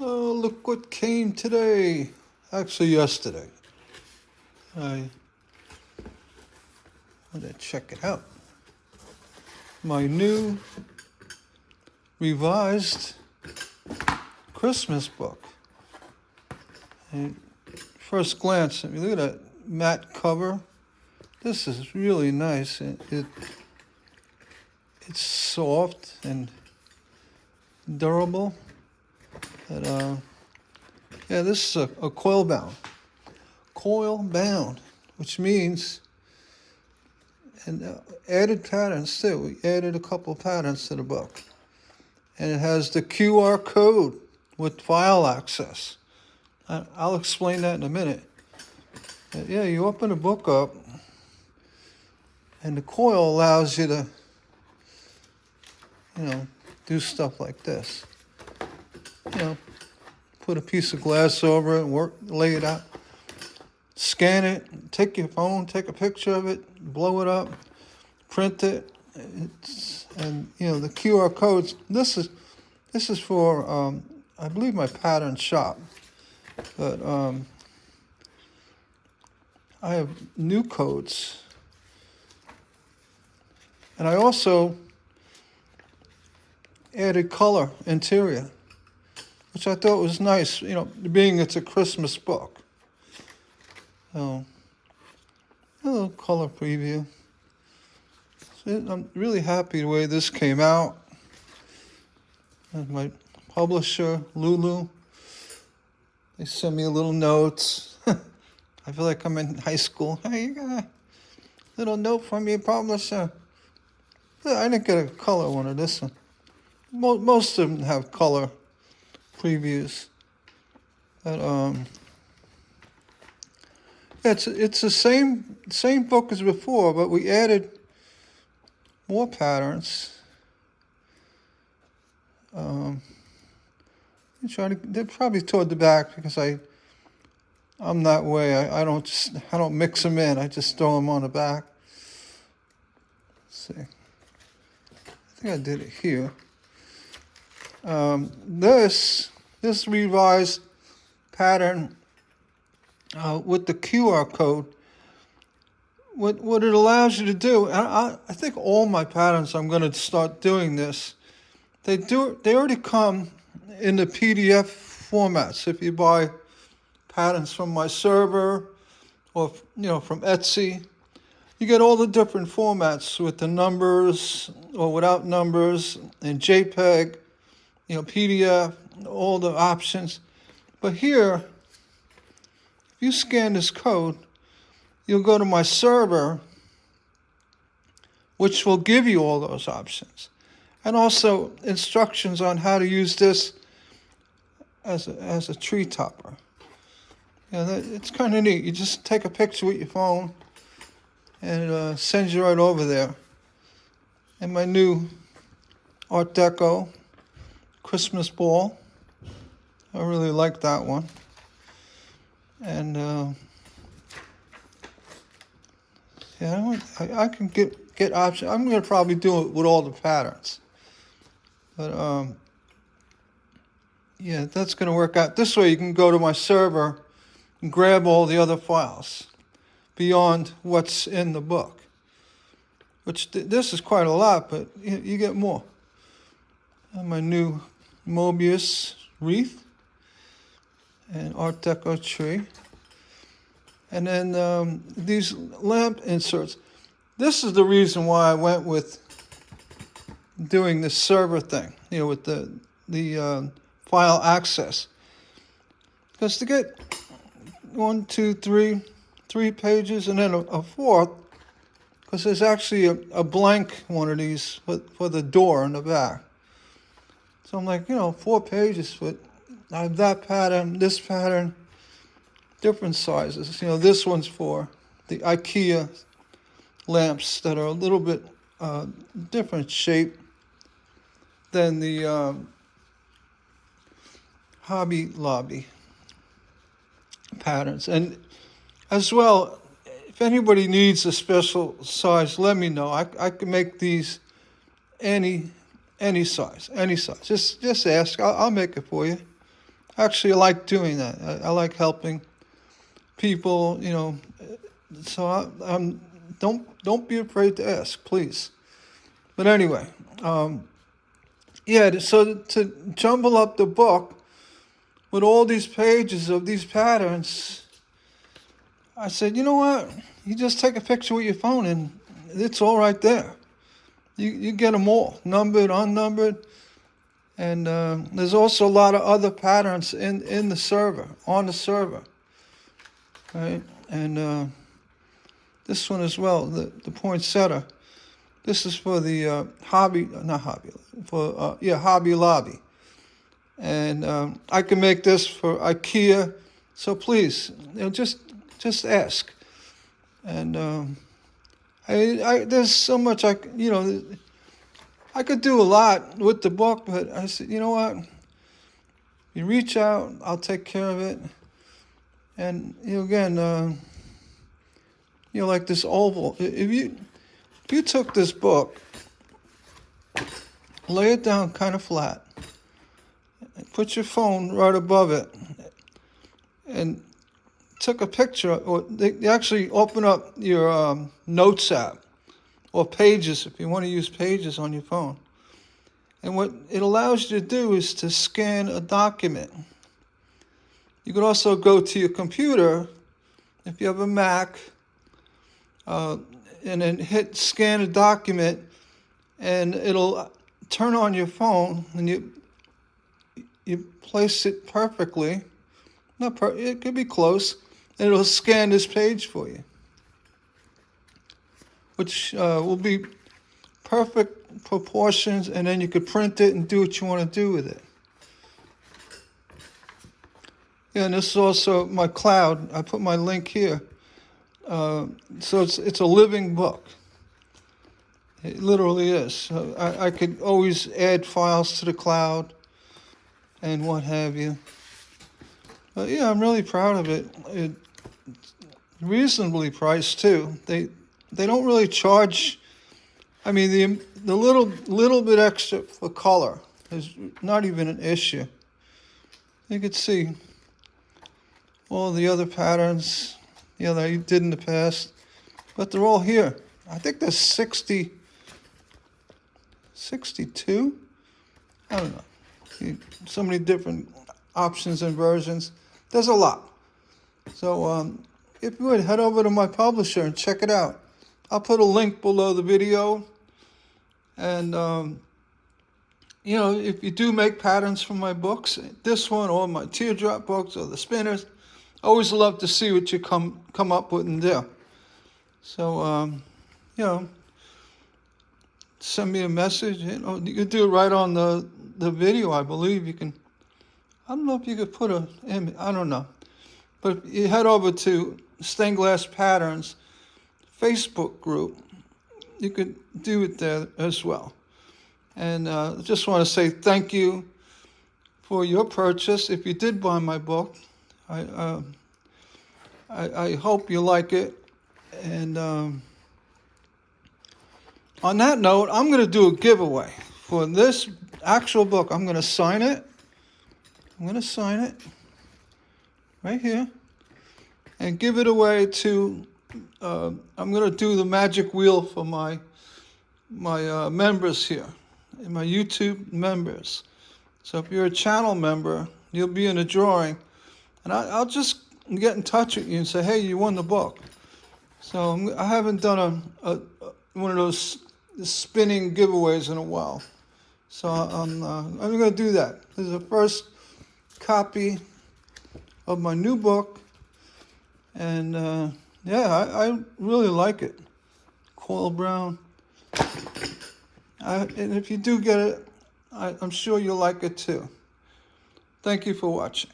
Oh, look what came today. Actually, yesterday. I want to check it out. My new revised Christmas book. And first glance, if you look at that matte cover, this is really nice. It's soft and durable. But, yeah, this is a coil bound. Coil bound, which means, and added patterns too. We added a couple patterns to the book. And it has the QR code with file access. I'll explain that in a minute. But yeah, you open the book up, and the coil allows you to, do stuff like this. Put a piece of glass over it and lay it out. Scan it, take your phone, take a picture of it, blow it up, print it. And the QR codes. This is for I believe my pattern shop, but I have new codes, and I also added color interior, which I thought was nice. Being it's a Christmas book, so a little color preview. I'm really happy the way this came out. And my publisher, Lulu, they sent me a little notes. I feel like I'm in high school. Hey, you got a little note from your publisher. I didn't get a color one of this one. Most of them have color previews. But it's the same book as before, but we added more patterns. They're probably toward the back because I'm that way. I don't mix them in. I just throw them on the back. Let's see. I think I did it here. This revised pattern with the QR code. What it allows you to do, and I think all my patterns I'm going to start doing this. They already come in the PDF formats. If you buy patterns from my server or from Etsy, you get all the different formats with the numbers or without numbers and JPEG, PDF, all the options. But here, if you scan this code, you'll go to my server, which will give you all those options. And also instructions on how to use this as a tree topper. It's kind of neat. You just take a picture with your phone and it sends you right over there. And my new Art Deco Christmas ball. I really like that one. And I can get options. I'm going to probably do it with all the patterns. But that's going to work out. This way you can go to my server and grab all the other files beyond what's in the book. Which this is quite a lot, but you get more. And my new Mobius wreath and Art Deco tree. And then these lamp inserts. This is the reason why I went with doing this server thing, with the file access. Because to get 1, 2, 3 pages and then a fourth, because there's actually a blank one of these for the door in the back. So I'm like, 4 pages, but I have that pattern, this pattern, different sizes. This one's for the IKEA lamps that are a little bit different shape than the Hobby Lobby patterns. And as well, if anybody needs a special size, let me know. I can make these any size. Just ask. I'll make it for you. Actually, I like doing that. I like helping people, So don't be afraid to ask, please. But anyway, yeah. So to jumble up the book with all these pages of these patterns, I said, you know what? You just take a picture with your phone, and it's all right there. You get them all, numbered, unnumbered, and there's also a lot of other patterns in the server, on the server, right? And this one as well, the poinsettia. This is for the Hobby Lobby, and I can make this for IKEA. So please, just ask. And there's so much I could do a lot with the book, but I said, you know what? You reach out, I'll take care of it. And again, like this oval. If you took this book, lay it down kind of flat, and put your phone right above it, and took a picture, or they actually open up your Notes app, or Pages if you want to use Pages on your phone. And what it allows you to do is to scan a document. You could also go to your computer, if you have a Mac, and then hit scan a document, and it'll turn on your phone, and you place it perfectly. It could be close, and it'll scan this page for you, which will be perfect proportions, and then you could print it and do what you want to do with it. Yeah, and this is also my cloud. I put my link here. So it's a living book. It literally is. So I could always add files to the cloud and what have you. But yeah, I'm really proud of it. It's reasonably priced too. They don't really charge. I mean, the little bit extra for color is not even an issue. You could see all the other patterns, that I did in the past, but they're all here. I think there's 62. I don't know. So many different options and versions. There's a lot. So if you would, head over to my publisher and check it out. I'll put a link below the video. And, if you do make patterns for my books, this one or my teardrop books or the spinners, I always love to see what you come up with in there. So, send me a message. You can do it right on the video, I believe. You can, I don't know if you could put an image, I don't know. But if you head over to Stained Glass Patterns Facebook group, you could do it there as well. And I just want to say thank you for your purchase. If you did buy my book, I hope you like it. And on that note, I'm going to do a giveaway for this actual book. I'm going to sign it. Right here. And give it away to, I'm going to do the magic wheel for my members here, my YouTube members. So if you're a channel member, you'll be in a drawing. And I'll just get in touch with you and say, hey, you won the book. So I haven't done one of those spinning giveaways in a while. So I'm going to do that. This is the first copy of my new book. And I really like it. Coil Brown. And if you do get it, I'm sure you'll like it too. Thank you for watching.